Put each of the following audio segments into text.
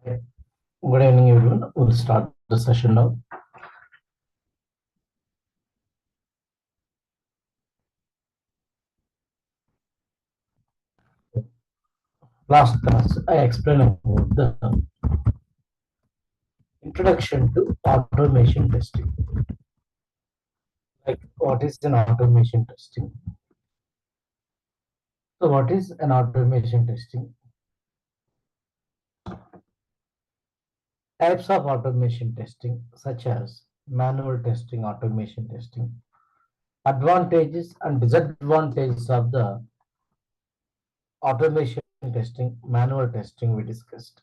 Good evening, everyone. We'll start the session now. Last class, I explained about the introduction to automation testing. Like, what is an automation testing? So, what is an automation testing? Types of automation testing, such as manual testing, automation testing, advantages and disadvantages of the automation testing, manual testing we discussed.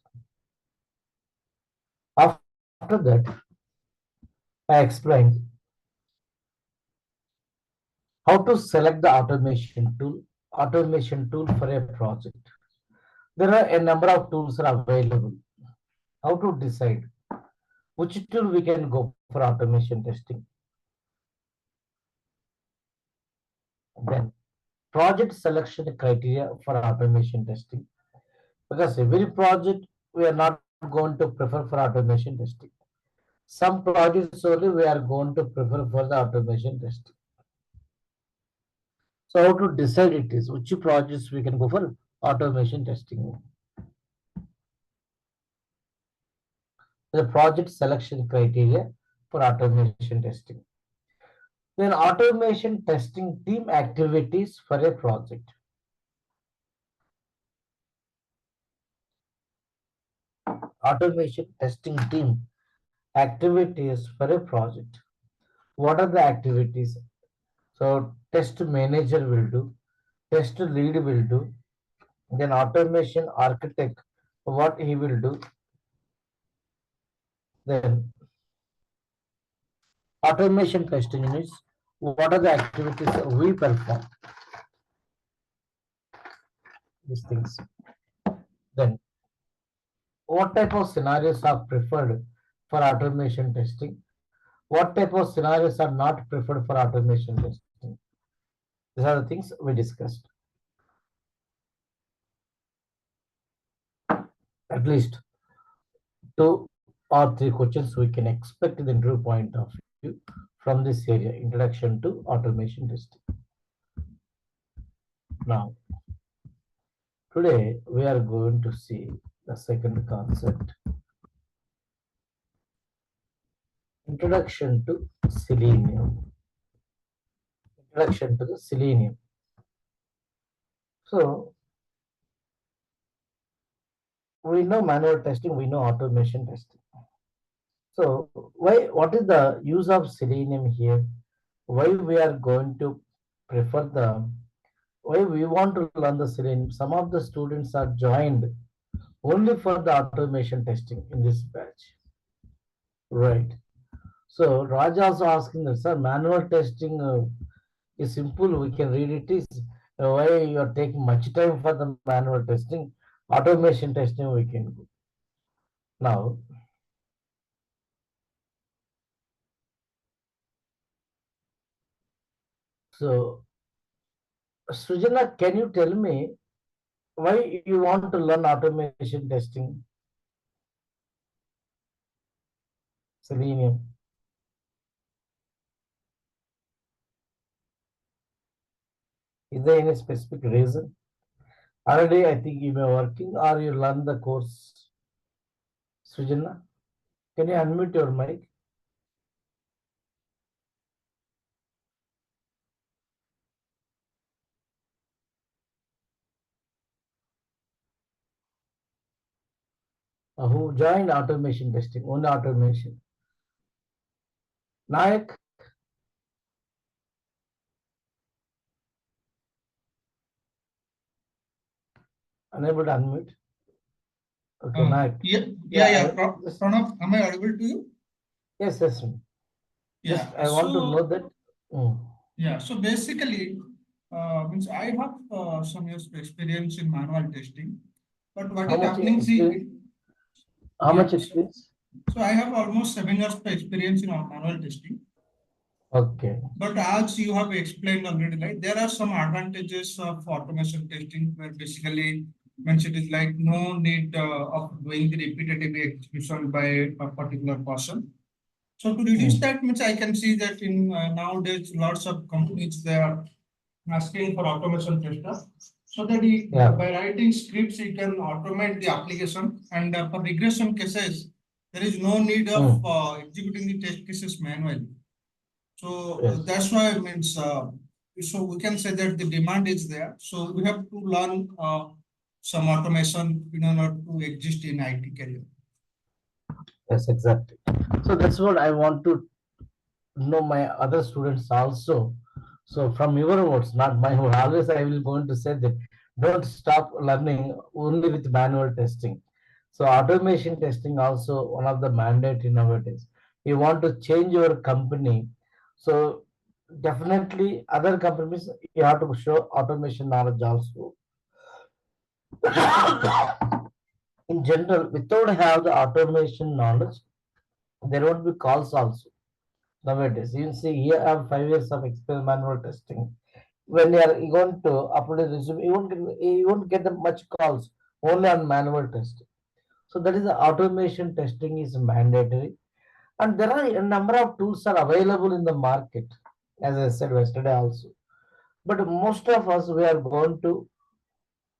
After that, I explained how to select the automation tool for a project. There are a number of tools are available. How to decide which tool we can go for automation testing? Then project selection criteria for automation testing. Because every project we are not going to prefer for automation testing. Some projects only we are going to prefer for the automation testing. So how to decide it is which projects we can go for automation testing. The project selection criteria for automation testing. Then automation testing team activities for a project. Automation testing team activities for a project. What are the activities? So test manager will do, test lead will do, then automation architect, what he will do, then automation testing units, what are the activities we perform? These things. Then what type of scenarios are preferred for automation testing? What type of scenarios are not preferred for automation testing? These are the things we discussed. At least 2 or 3 questions we can expect in the interview point of view from this area, introduction to automation testing. Now, today we are going to see the second concept, introduction to selenium. Introduction to the selenium. So, we know manual testing, we know automation testing. So, what is the use of selenium here? Why we are going to prefer why we want to learn the selenium? Some of the students are joined only for the automation testing in this batch. Right. So Raj also asking that, sir, manual testing is simple. We can read it. Is why you are taking much time for the manual testing? Automation testing we can do. Now, so Srijana, can you tell me why you want to learn automation testing? Selenium. Is there any specific reason? Already, I think you are working or you learn the course. Srijana, can you unmute your mic? Who joined automation testing? Only automation. Nayak, unable to unmute. Okay, Nayak. Pranav, am I audible to you? Yes, yes. Yeah. I want to know that. Yeah. So basically, means I have some years of experience in manual testing, but what is happening? How much experience? So I have almost 7 years of experience in manual testing. Okay. But as you have explained already, right, there are some advantages of automation testing where basically Means it is like no need of doing the repetitive execution by a particular person. So to reduce Mm. that, means I can see that in nowadays lots of companies they are asking for automation tester. So that Yeah. by writing scripts, you can automate the application. And for regression cases, there is no need of Mm. executing the test cases manually. So Yes. that's why it means so we can say that the demand is there. So we have to learn some automation in order to exist in IT career. Yes, exactly. So that's what I want to know my other students also. So from your words, not my word, always I will going to say that don't stop learning only with manual testing. So automation testing also one of the mandate nowadays. You want to change your company, so definitely other companies you have to show automation knowledge also. In general, without have the automation knowledge, there won't be calls also nowadays. You see, here I have 5 years of experience manual testing. When you are going to upload a resume, you won't get the much calls only on manual testing. So that is the automation testing is mandatory, and there are a number of tools are available in the market, as I said yesterday also. But most of us we are going to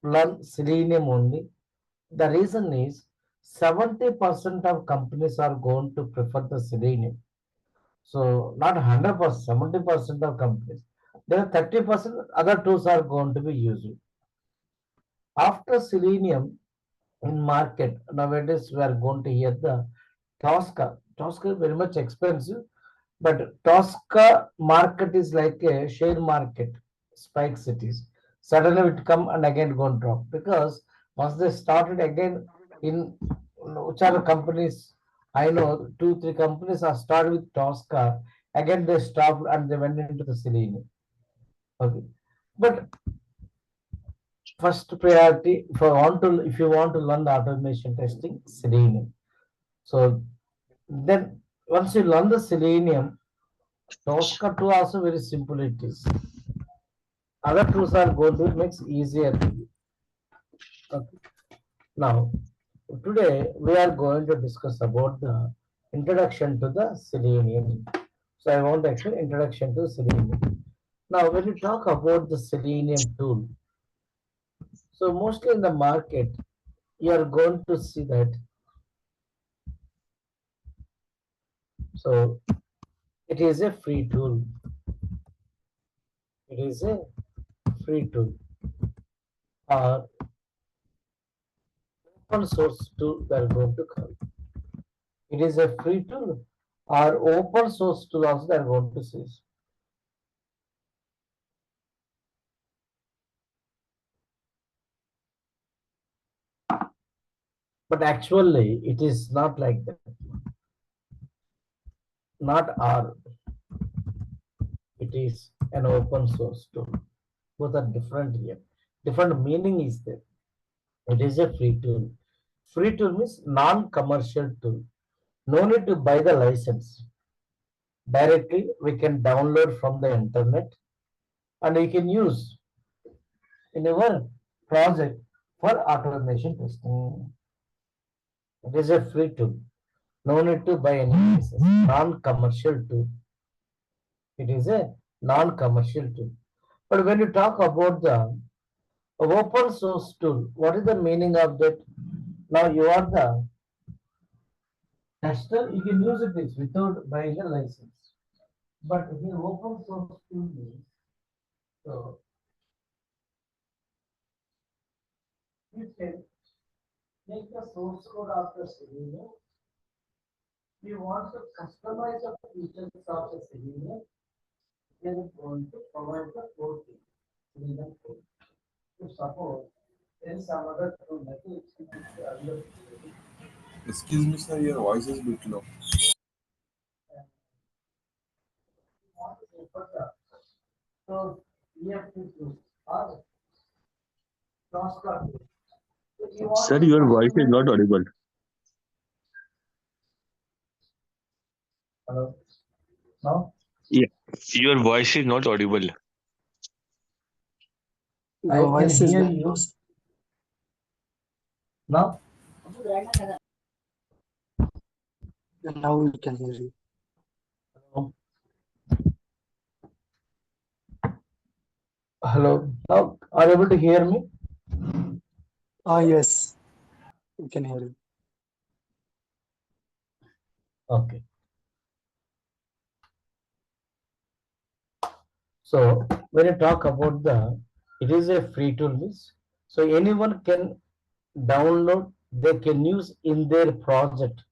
learn Selenium only. The reason is 70% of companies are going to prefer the Selenium. So not 100%, 70% of companies. There are 30% other tools are going to be used. After Selenium in market, nowadays we are going to hear the Tosca. Tosca is very much expensive, but Tosca market is like a share market, spike cities. Suddenly it come and again go and drop because once they started again in which are companies I know two, three companies are started with Tosca, again they stopped and they went into the Selenium. Okay. But first priority if you want to learn the automation testing, Selenium. So then once you learn the Selenium, Tosca 2 also very simple it is. Other tools are going to makes easier to you. Okay. Now, today we are going to discuss about the introduction to the Selenium. So I want to explain introduction to Selenium. Now, when you talk about the Selenium tool, so mostly in the market, you are going to see that. So it is a free tool. It is a free tool or open source tool we are going to call. It is a free tool or open source tool also they are going to say. But actually, it is not like that. Not R. It is an open source tool. Both are different here. Different meaning is there. It is a free tool. Free tool means non-commercial tool. No need to buy the license. Directly, we can download from the internet and we can use in our project for automation testing. It is a free tool. No need to buy any license. Non-commercial tool. It is a non-commercial tool. But when you talk about the open source tool, what is the meaning of that? Now you are the tester, you can use it is without buying a license. But here open source tool means so you can make the source code of the Selenium. You want to customize the features of the Selenium, then going to provide the code Selenium code. If suppose there is some other tool like HTTP earlier created, Excuse me, sir, your voice is a bit low. and you want to refer the so EFT tool or cross-cloud tool. So you want Sir, to your voice is customize not the audible. hello now. Yeah, your voice is not audible. I Your can voice is hear very low. you. Now, Now we can hear you. hello. Now, are you able to hear me? Ah, yes, we can hear you. Okay. So when you talk about it is a free tool, means so anyone can download, they can use in their project.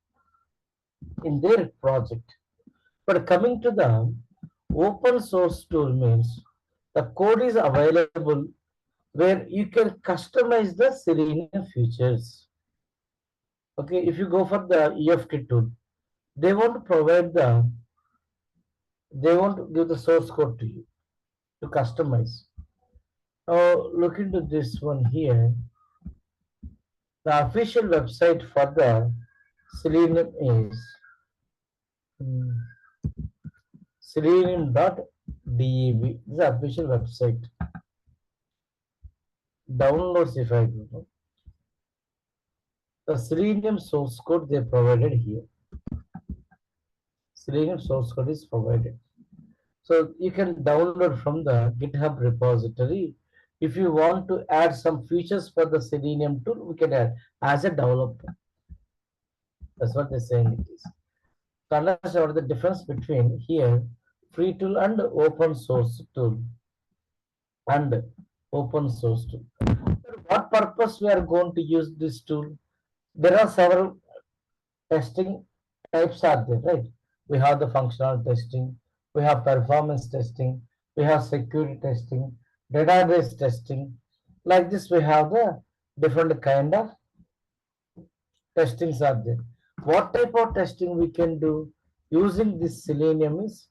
But coming to the open source tool means the code is available where you can customize the Selenium features. Okay, if you go for the EFT tool, they won't provide they won't give the source code to you to customize. Now look into this one here. The official website for the Selenium is mm, selenium.dev. This is the official website. Downloads if I go. The Selenium source code they provided here. Selenium source code is provided. So you can download from the GitHub repository. If you want to add some features for the Selenium tool, we can add as a developer. That's what they're saying it is. To understand what the difference between here free tool and open source tool and open source tool. For what purpose we are going to use this tool? There are several testing types are there, right? We have the functional testing, we have performance testing, we have security testing, database testing. Like this, we have the different kind of testings are there. What type of testing we can do using this Selenium is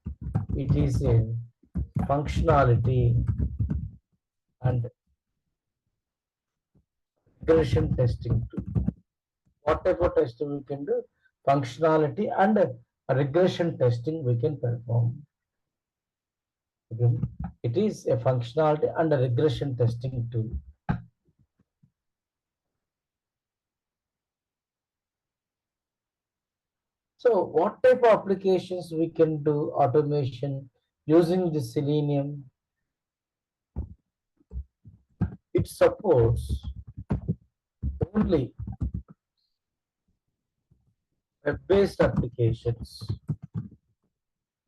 it is a functionality and regression testing too. What type of testing we can do? Functionality and regression testing we can perform. Okay. It is a functionality and a regression testing tool. So what type of applications we can do automation using the Selenium? It supports only web-based applications.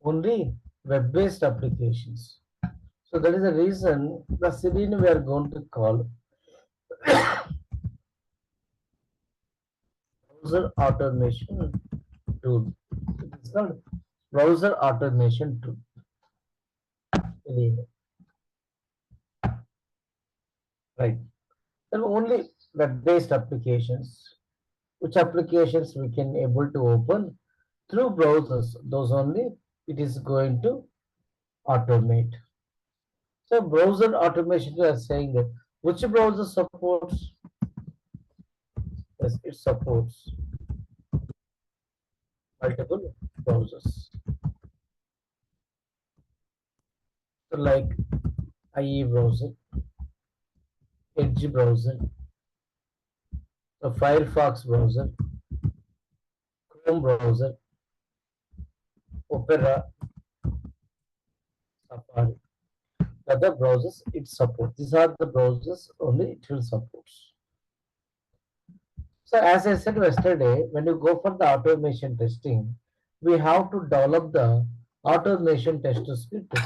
Only web-based applications. So that is the reason the Selenium we are going to call browser automation tool. It is called browser automation tool. Selenium. Right. Then only web-based applications. Which applications we can able to open through browsers? Those only it is going to automate. So browser automation we are saying that which browser supports? Yes, it supports multiple browsers. So like IE browser, Edge browser, the Firefox browser, Chrome browser, Opera, Safari. The other browsers it supports. These are the browsers only it will support. So as I said yesterday, when you go for the automation testing, we have to develop the automation test script.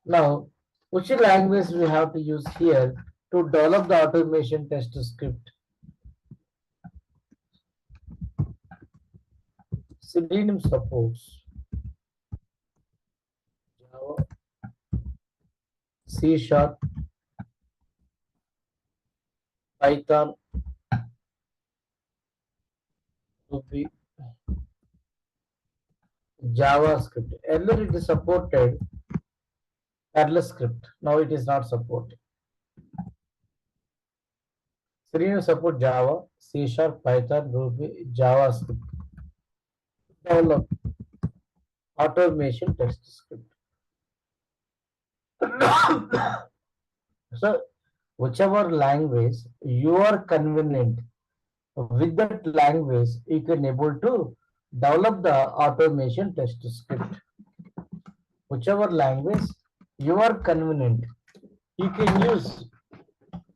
Now, which language we have to use here to develop the automation test script? Selenium supports Java, C Sharp, Python, Ruby, JavaScript. Earlier it is supported Perl script. Now it is not supported. Selenium support Java, C Sharp, Python, Ruby, JavaScript. Develop automation test script. So whichever language you are convenient, With that language, you can able to develop the automation test script. Whichever language you are convenient, you can use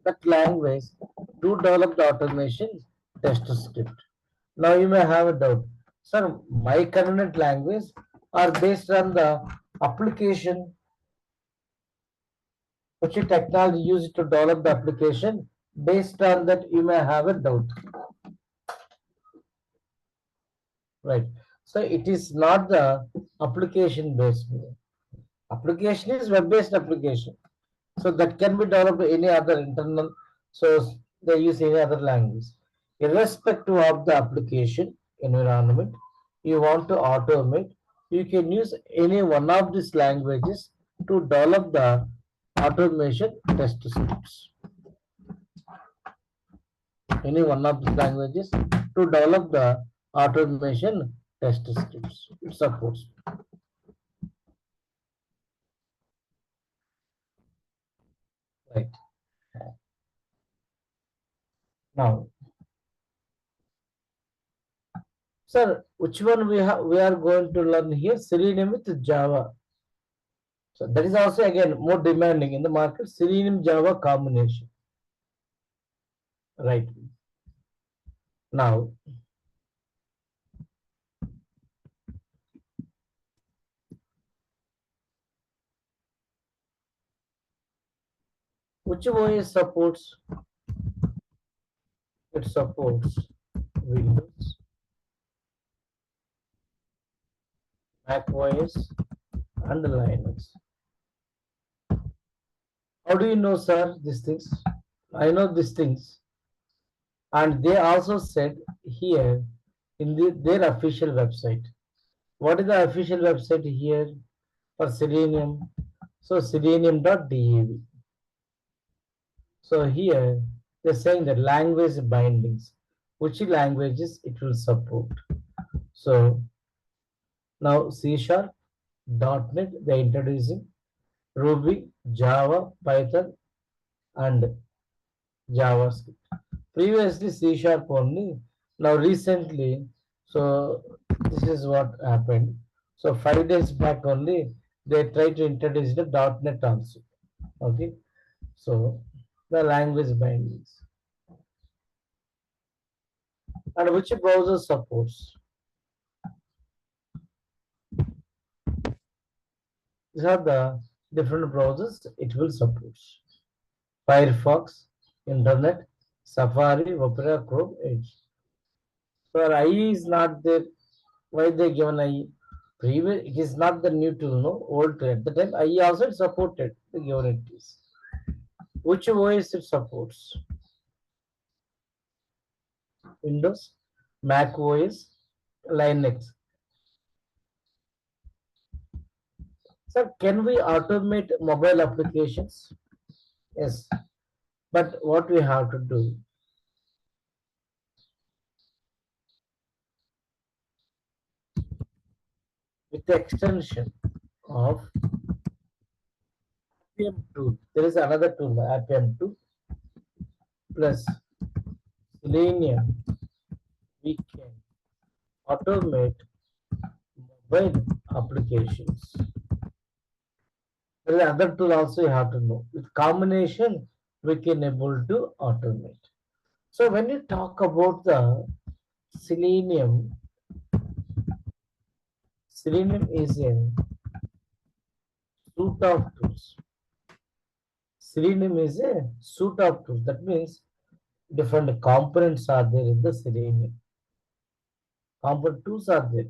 that language to develop the automation test script. Now you may have a doubt, sir, my convenient language are based on the application which technology used to develop the application. Based on that, you may have a doubt, right? So it is not the application based. Application is web based application. So that can be developed any other internal source. They use any other language. Irrespective of the application environment you want to automate, you can use any one of these languages to develop the automation test scripts. Any one of these languages to develop the automation test scripts. It supports. Right. Now, sir, which one we are going to learn here? Selenium with Java. So that is also again more demanding in the market. Selenium Java combination. Right. Now, which OS supports? It supports Windows, Mac OS, and Linux. How do you know, sir, these things? I know these things. And they also said here in their official website. What is the official website here for Selenium? So selenium.dev. So here they're saying that language bindings, which languages it will support. So now C Sharp, .NET they're introducing, Ruby, Java, Python, and JavaScript. Previously C Sharp only. Now recently, so this is what happened. So 5 days back only they tried to introduce the .NET also. Okay, so the language bindings and which browser supports. These are the different browsers it will support. Firefox, Internet, Safari, Opera, Chrome, Edge. So IE is not there. Why they given IE? Previous it is not the new tool, no old tool. At the time IE also supported the given it is. Which OS it supports? Windows, Mac OS, Linux. So can we automate mobile applications? Yes. But what we have to do? With the extension of APM tool, there is another tool, APM 2 plus Selenium. We can automate mobile applications. There is another tool also you have to know. With combination, we can able to automate. So when you talk about the Selenium, Selenium is a suite of tools. Selenium is a suite of tools. That means different components are there in the Selenium. Component tools are there.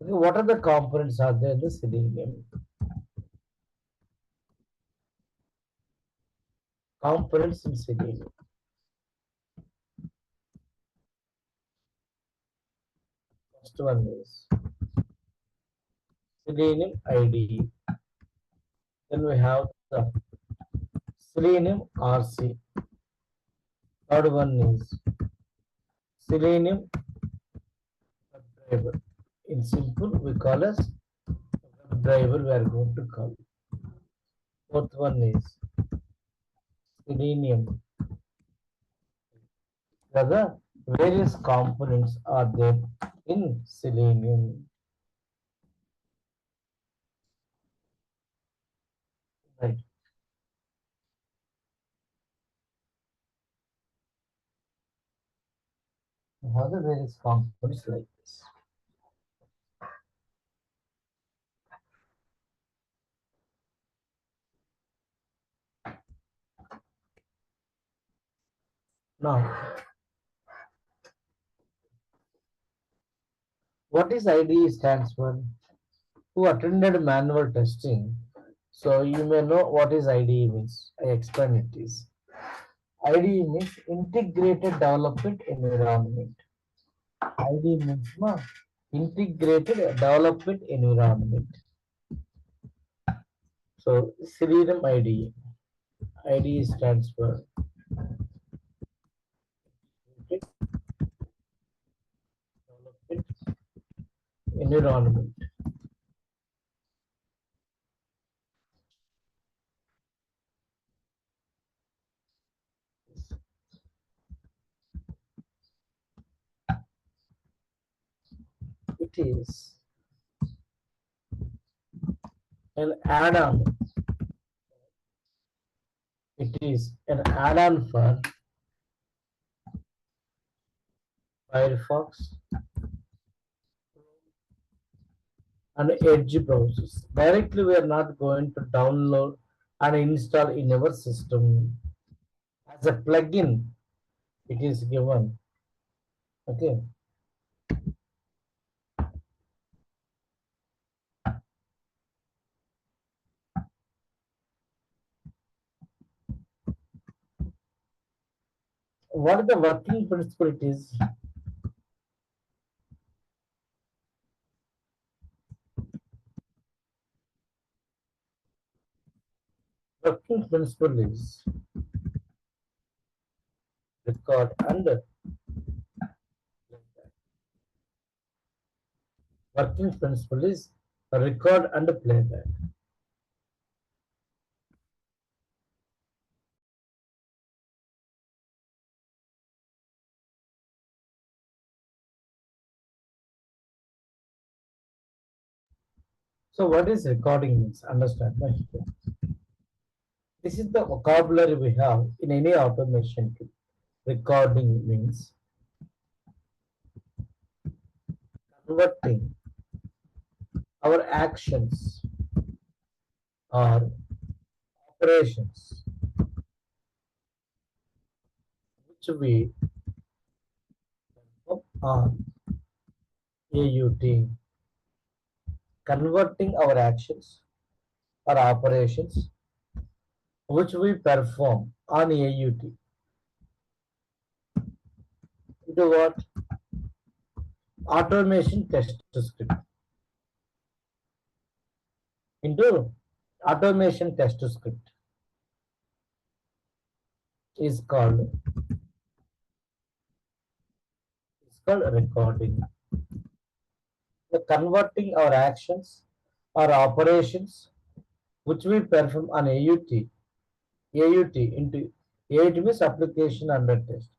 Okay, what are the components are there in the Selenium? Components in Selenium. First one is Selenium IDE. Then we have the Selenium RC. Third one is Selenium WebDriver. In simple, we call as WebDriver. We are going to call. Fourth one is Selenium The various components are there in selenium. Right. We have the various components like this. Now, what is IDE stands for? Who attended manual testing? So you may know what is IDE means. I explain it is. IDE means integrated development environment. IDE means integrated development environment. So Selenium IDE. IDE stands for development environment. It is an add-on. It is an add-on for Firefox and Edge browsers. Directly, we are not going to download and install in our system. As a plugin, it is given. Okay. What is the working principle it is? Working principle is record and working principle is record and playback. So what is recording means? Understand, right? This is the vocabulary we have in any automation tool. Recording means converting our actions or operations which we perform on AUT, converting our actions or operations which we perform on AUT into what? Automation test script. Into automation test script is called recording. The converting our actions or operations which we perform on AUT into AUT means application under test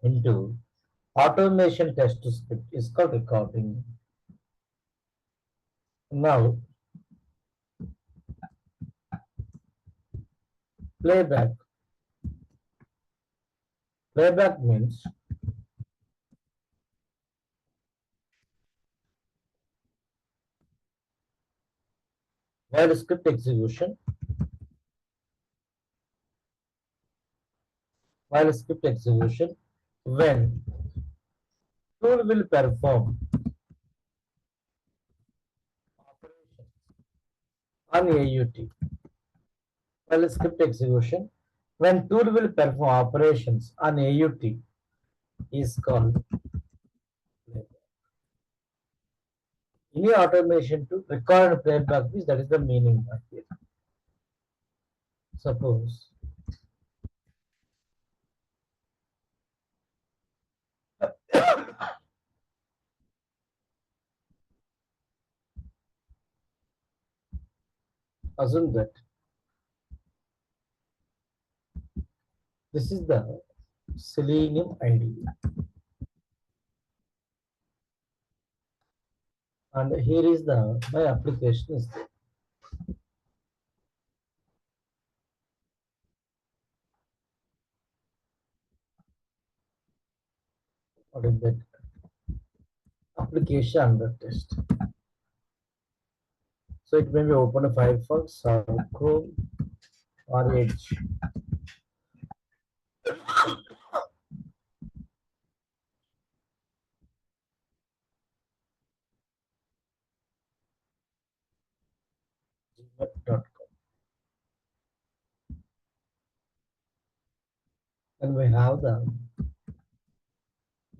into automation test script is called recording. Now playback. Playback means while script execution, when tool will perform operation on AUT. While script execution, when tool will perform operations on AUT is called playback. Any automation to record and playback means that is the meaning of it. Suppose assume that this is the Selenium ID. And here is the my application is there. What is that? Application under test. So it may be open a Firefox or Chrome or Edge. Gmail.com. And we have the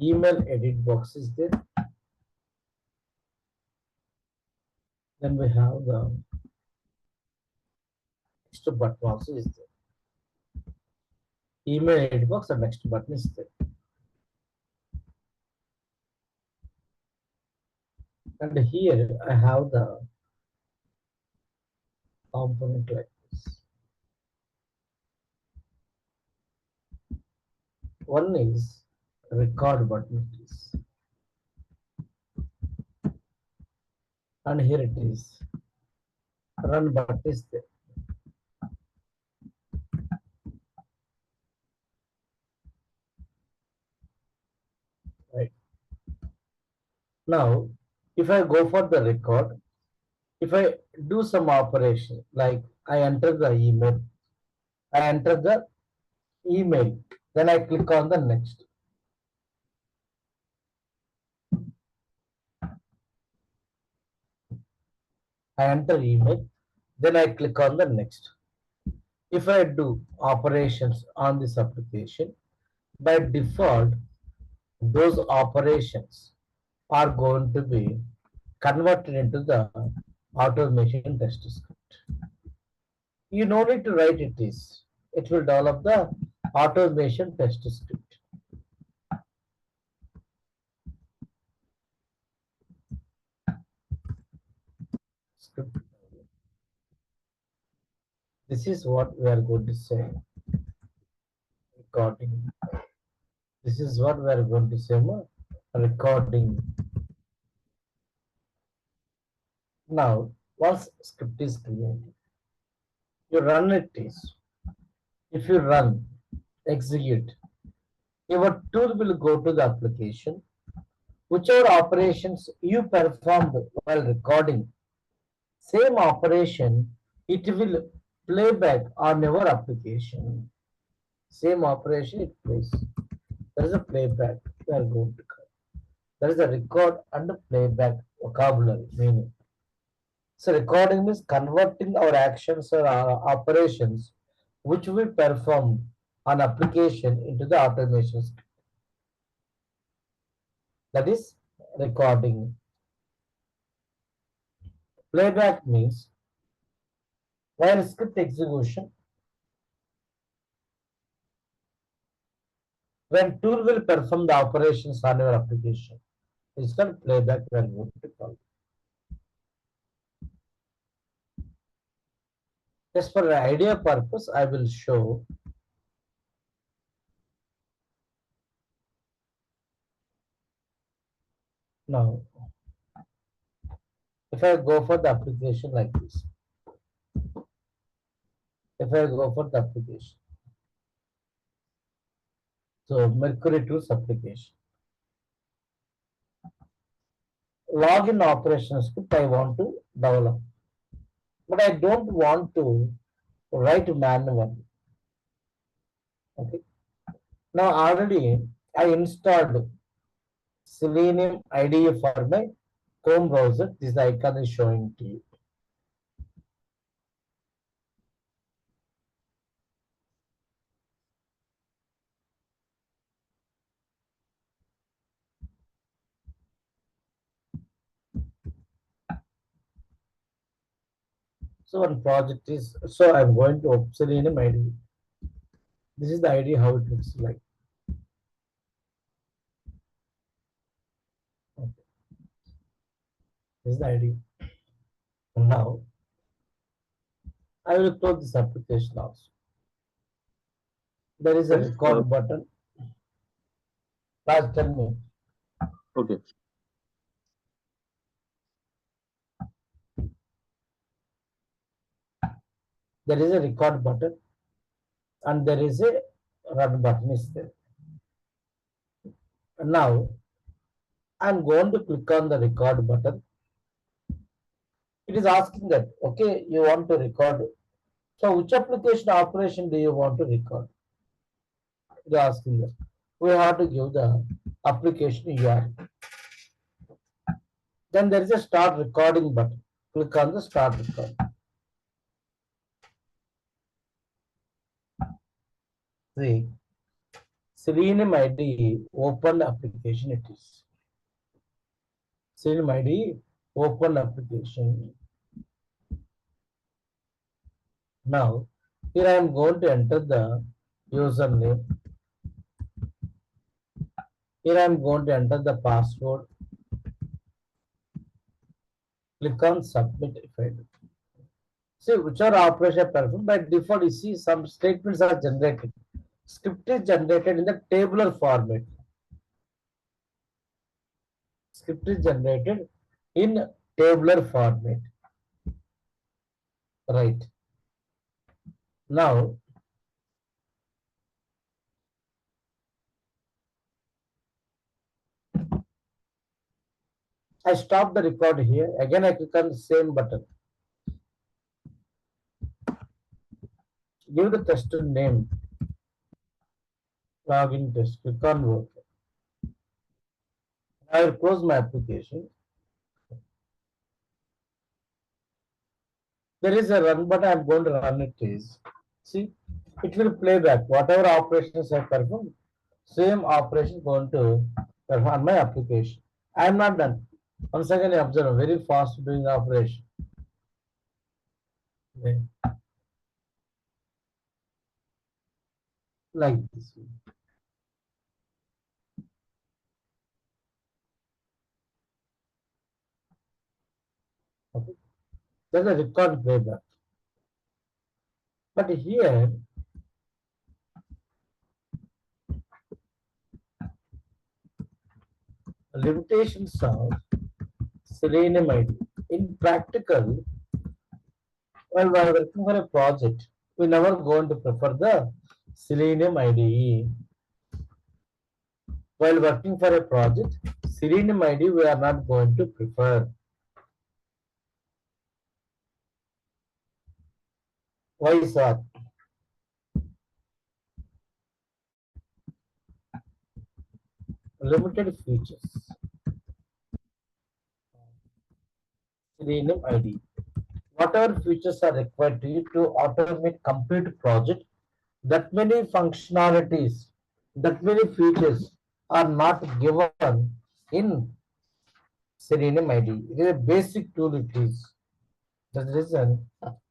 email edit box is there. Then we have the next button also is there. Email edit box and next button is there. And here I have the component like this. One is record button it is. And here it is. Run button is there. Right. Now, if I go for the record, if I do some operation like I enter the email, I enter the email, then I click on the next. I enter email, then I click on the next. If I do operations on this application, by default, those operations are going to be converted into the automation test script. You no need to write it is. It will develop the automation test script. Script. This is what we are going to say. Recording. This is what we are going to say. Recording. Now, once script is created, you run it is. If you run, execute, your tool will go to the application. Whichever operations you performed while recording, same operation, it will play back on your application. Same operation it plays. There is a playback. We are going to cover. There is a record and a playback vocabulary meaning. So recording means converting our actions or our operations which we perform on application into the automation script. That is recording. Playback means while script execution, when tool will perform the operations on your application, it's called playback. We are going to call. Just for idea purpose, I will show. Now, if I go for the application like this, if I go for the application, so Mercury Tools application, login operation script I want to develop, but I don't want to write manually. Okay. Now already I installed Selenium IDE for my Chrome browser. This icon is showing to you. So one project is, so I'm going to Selenium IDE. This is the IDE how it looks like. Okay. This is the IDE. Now I will close this application also. There is a Yes, record button. Raj, tell me. Okay. There is a record button and there is a run button is there. Now I'm going to click on the record button. It is asking that, okay, you want to record. So which application operation do you want to record? It is asking that. We have to give the application URL. Then there is a start recording button. Click on the start record. See, Selenium ID open application it is. Selenium ID open application. Now, here I am going to enter the username. Here I am going to enter the password. Click on submit if I do. See which are operation performed. By default, you see some statements are generated. Script is generated in the tabular format. Script is generated in tabular format. Right. Now, I stop the record here. Again, I click on the same button. Give the tester name. Login test. Click on work. I will close my application. There is a run button. I am going to run it. Is see, it will play back whatever operations I perform. Same operation going to perform on my application. I am not done. Once again, I observe very fast doing the operation. Okay. Like this. Okay. There's a record playback. But here, limitations of Selenium ID. In practical, while we are working for a project, we never going to prefer the Selenium IDE. While working for a project, Selenium ID we are not going to prefer. Why is that? Limited features. Selenium ID. Whatever features are required to you to automate complete project, that many functionalities, that many features are not given in Selenium ID. It is a basic tool it is. That's the reason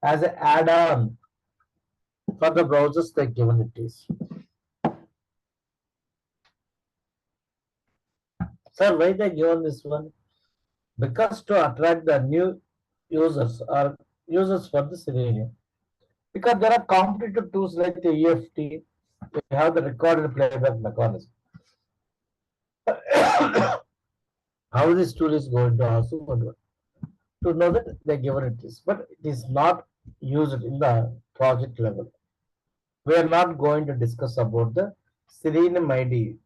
as an add-on for the browsers they given it is. Sir, why they given this one? Because to attract the new users or users for the Selenium. Because there are competitive tools like the EFT, we have the recorded playback mechanism. How this tool is going to also to know that they given it is, but it is not used in the project level. We are not going to discuss about the Selenium ID.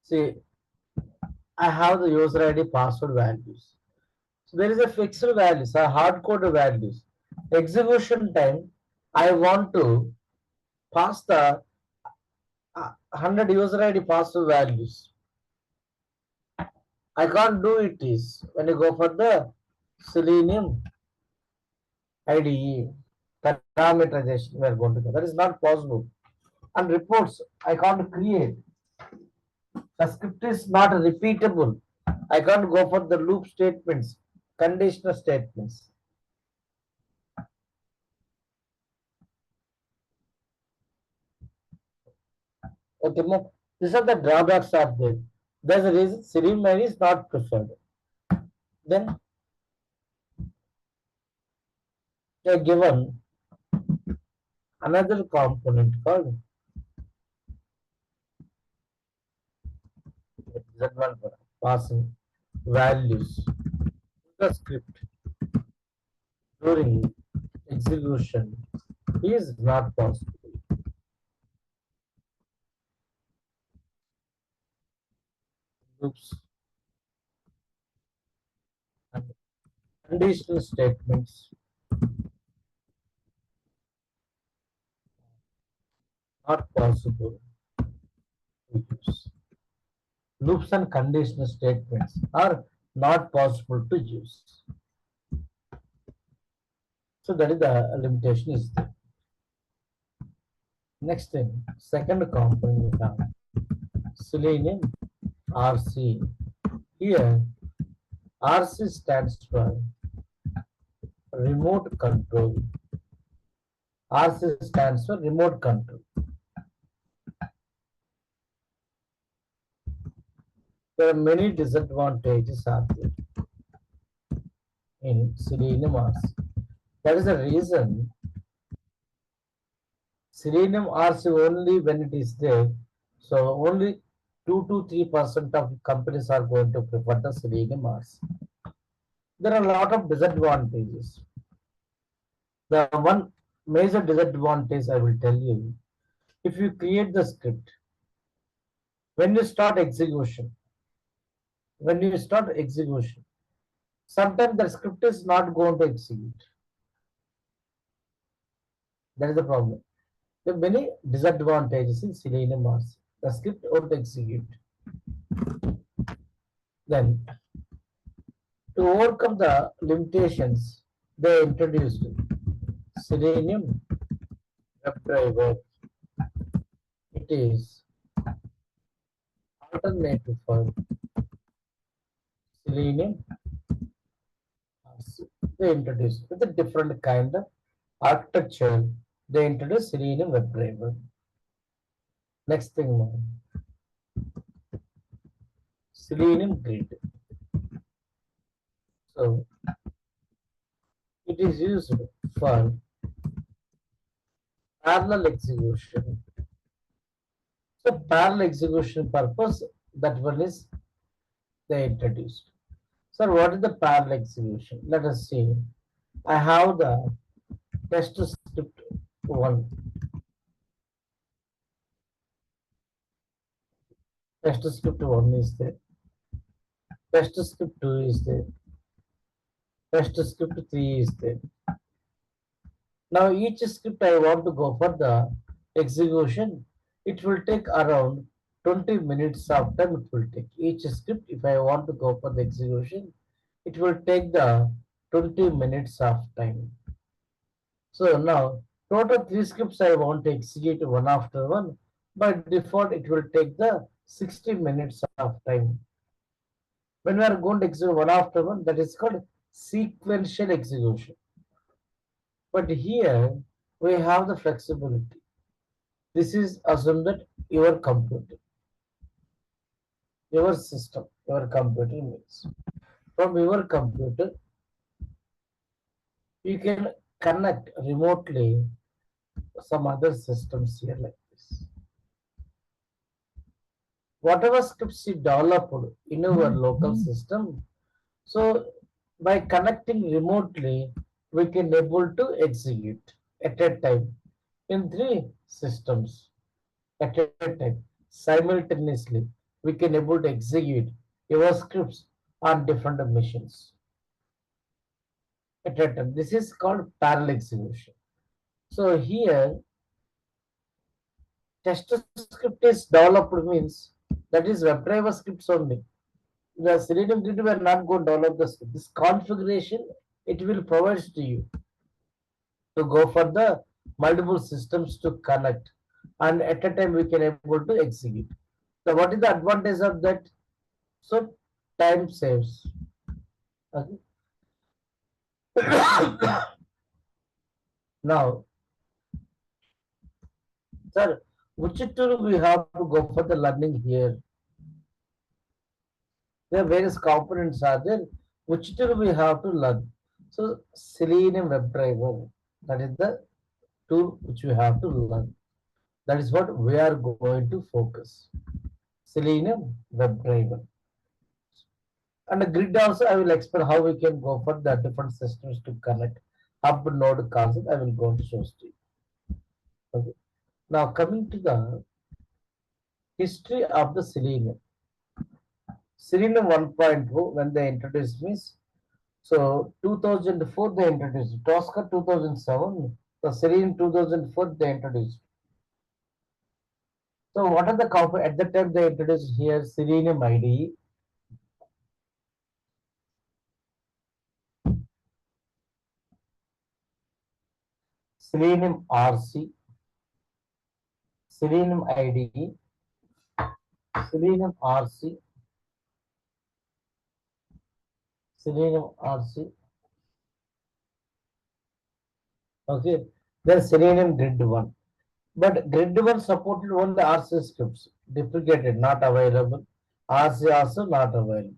See, I have the user ID password values. So there is a fixed values, a hard code values. Execution time, I want to pass the 100 user ID password values. I can't do it is when you go for the Selenium IDE parameterization we are going to go. That is not possible. And reports I can't create. The script is not repeatable. I can't go for the loop statements, conditional statements. Okay, these are the drawbacks are there. There's a reason Selenium ID is not preferred. Then they are given another component called disadvantage passing values the script during execution is not possible. Loops and conditional statements not possible to use. Loops and conditional statements are not possible to use. So that is the limitation is there. Next thing, second component we have Selenium RC. Here RC stands for remote control. RC stands for remote control. There are many disadvantages are there in Selenium RC. That is the reason Selenium RC only when it is there. So only 2 to 3% of companies are going to prefer the Selenium RC. There are a lot of disadvantages. The one major disadvantage I will tell you, if you create the script, when you start execution, sometimes the script is not going to execute. That is the problem. There are many disadvantages in Selenium RC. The script won't execute. Then, to overcome the limitations, they introduced Selenium WebDriver. It is alternative for Selenium RC. They introduced with a different kind of architecture. They introduced Selenium WebDriver. Next thing now, Selenium Grid. So it is used for parallel execution. So parallel execution purpose, that one is they introduced. So what is the parallel execution? Let us see. I have the test script one. Test script one is there. Test script two is there. Test script three is there. Now each script I want to go for the execution, it will take around 20 minutes of time it will take. Each script, if I want to go for the execution, it will take the 20 minutes of time. So now total three scripts I want to execute one after one. By default, it will take the 60 minutes of time. When we are going to execute one after one, that is called sequential execution. But here we have the flexibility. This is assumed that your computer, your system, your computer means from your computer you can connect remotely some other systems here like this. Whatever scripts you developed in your local system, so by connecting remotely, we can able to execute at a time in three systems at a time simultaneously. We can able to execute your scripts on different machines at a time. This is called parallel execution. So here test script is developed means that is WebDriver scripts only. The Selenium Grid we are not going to develop this configuration. It will provide to you to go for the multiple systems to connect, and at a time we can able to execute. So what is the advantage of that? So time saves. Okay. Now, sir, which tool we have to go for the learning here? There are various components are there. Which tool we have to learn? So Selenium WebDriver, that is the tool which we have to learn. That is what we are going to focus. Selenium WebDriver. And the grid also, I will explain how we can go for the different systems to connect hub node concept. I will go to show to you. Okay. Now coming to the history of the selenium. Selenium 1.0 when they introduced means so 2004 they introduced Tosca 2007 the Selenium 2004 they introduced. So what are the at the time they introduced here Selenium IDE, Selenium RC, Selenium IDE, Selenium RC, Selenium RC. Okay, then Selenium Grid 1. But Grid 1 supported only RC scripts, deprecated, not available. RC also not available.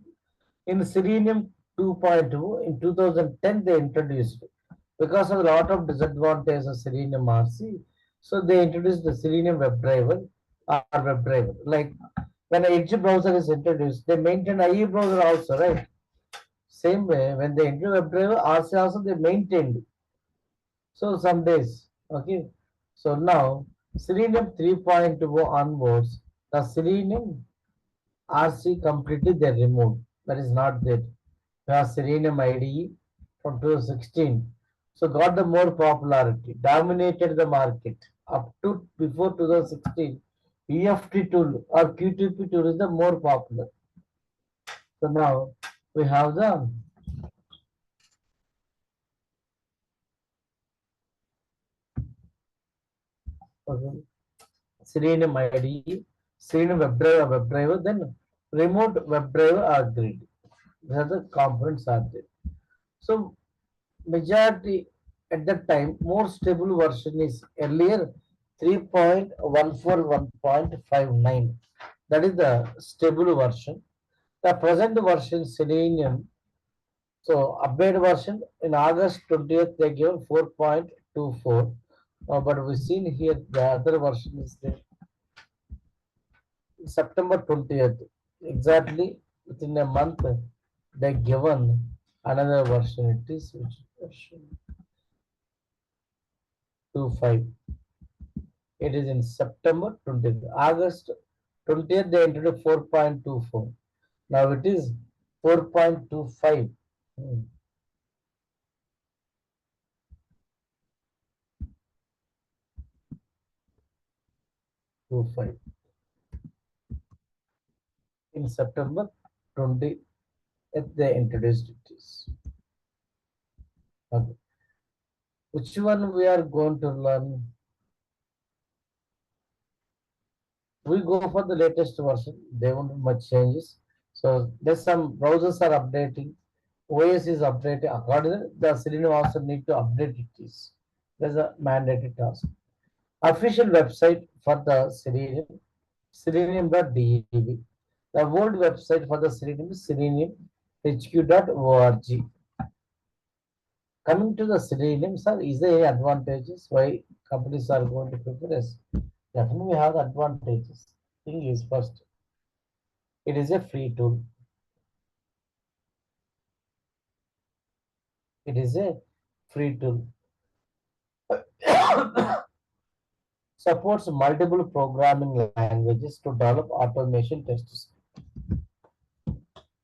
In Selenium 2.2, in 2010, they introduced because of a lot of disadvantages of Selenium RC. So they introduced the Selenium WebDriver or WebDriver. Like when Edge browser is introduced, they maintain IE browser also, right? Same way, when they introduced WebDriver, RC also they maintained. So some days, okay. So now Selenium 3.0 onwards, the Selenium RC completely they removed. That is not there. We have Selenium IDE from 2016. So got the more popularity, dominated the market up to before 2016. EFT tool or QTP tool is the more popular. So now we have the okay, Selenium IDE, Selenium WebDriver, then remote WebDriver or grid. These are the components are there. So majority at that time more stable version is earlier 3.141.59. That is the stable version. The present version Selenium. So upgrade version in August 20th they give 4.24. But we've seen here the other version is there. September 20th, exactly within a month, they given another version. It is which version? 25. It is in September 20th. August 20th, they introduced 4.24. Now it is 4.25. Hmm, 25. In September 20th, they introduced it. Is. Okay. Which one we are going to learn? We go for the latest version. They won't much changes. So there's some browsers are updating. OS is updating. Accordingly, the Selenium also need to update it. Is there's a mandated task. Official website for the Selenium, selenium.dev. The old website for the Selenium is seleniumhq.org. Coming to the Selenium, sir, is there any advantages why companies are going to prefer us? Definitely we have the advantages. Thing is first, it is a free tool. It is a free tool. Supports multiple programming languages to develop automation tests.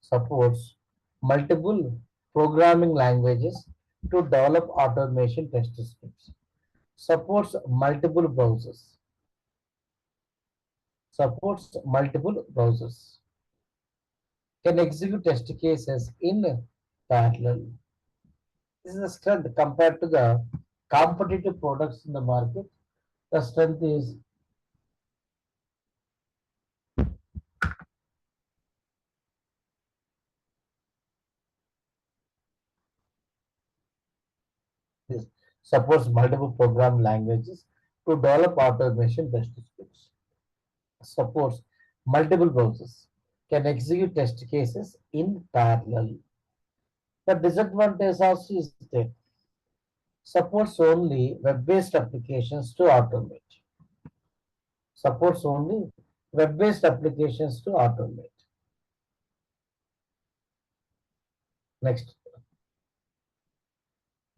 Supports multiple programming languages to develop automation test scripts. Supports multiple browsers. Supports multiple browsers. Can execute test cases in parallel. This is a strength compared to the competitive products in the market. The strength is this supports multiple program languages to develop automation test scripts. Supports multiple browsers. Can execute test cases in parallel. The disadvantage also is that supports only web-based applications to automate. Supports only web-based applications to automate. Next,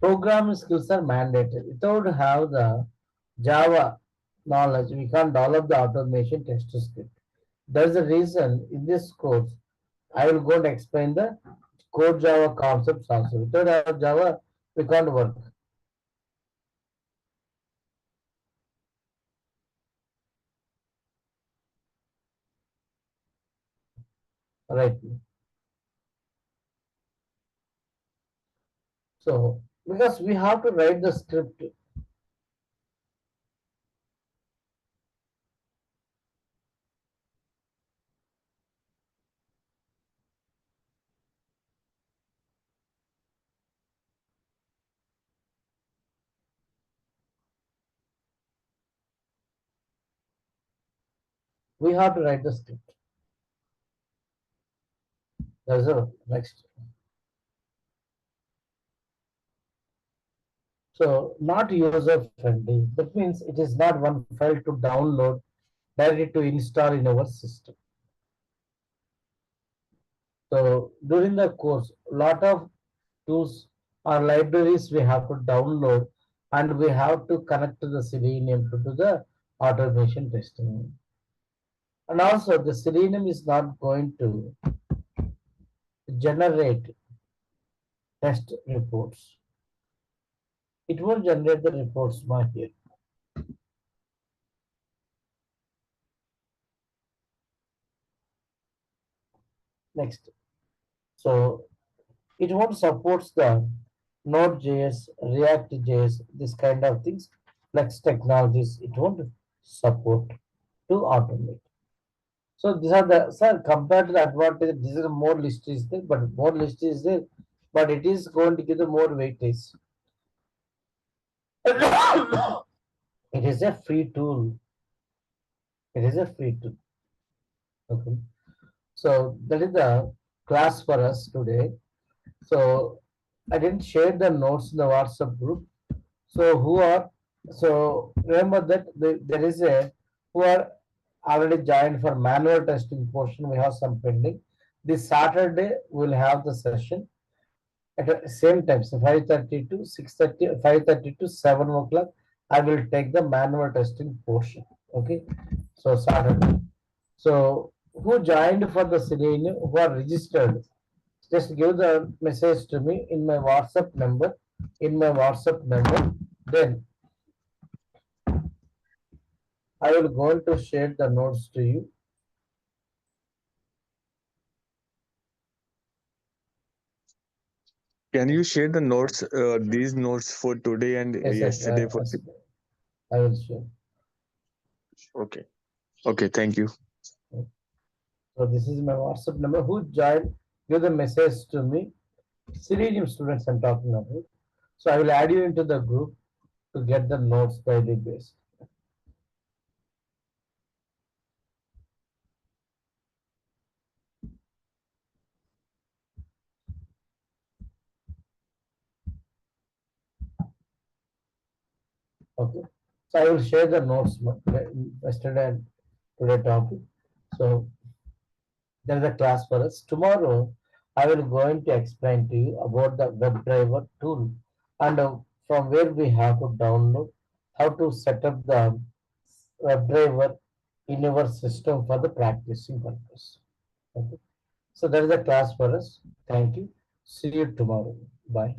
programming skills are mandated. Without have the Java knowledge, we can't develop the automation test script. That's the reason in this course I will go and explain the core Java concepts also. Without have Java, we can't work. Right. So because we have to write the script, we have to write the script. That's the next. So not user friendly. That means it is not one file to download, directly to install in our system. So during the course, lot of tools or libraries we have to download and we have to connect to the Selenium to do the automation testing. And also the Selenium is not going to generate test reports. It won't generate the reports my here. Next. So it won't support the Node.js, React.js, this kind of things, Flex technologies, it won't support to automate. So these are the, sir, compared to the advantage, this is more list is there, but more list is there, but it is going to give the more weightage. It is a free tool. It is a free tool. Okay. So that is the class for us today. So I didn't share the notes in the WhatsApp group. So who are, so remember that there is a who are already joined for manual testing portion. We have some pending. This Saturday we will have the session at the same time. So 5:30 to 6:30, 5:30 to 7 o'clock. I will take the manual testing portion. Okay. So Saturday. So who joined for the Selenium, who are registered, just give the message to me in my WhatsApp number. In my WhatsApp number, then I will go to share the notes to you. Can you share the notes, these notes for today and Yes, yes, yesterday for? I will share. Okay. Okay. Thank you. So this is my WhatsApp number. Who joined? Give the message to me. Selenium students I'm talking about. So I will add you into the group to get the notes daily based. Okay. So I will share the notes yesterday and today topic. So there is a class for us. Tomorrow, I will going to explain to you about the WebDriver tool and from where we have to download, how to set up the WebDriver in our system for the practicing purpose. Okay. So that is a class for us. Thank you. See you tomorrow. Bye.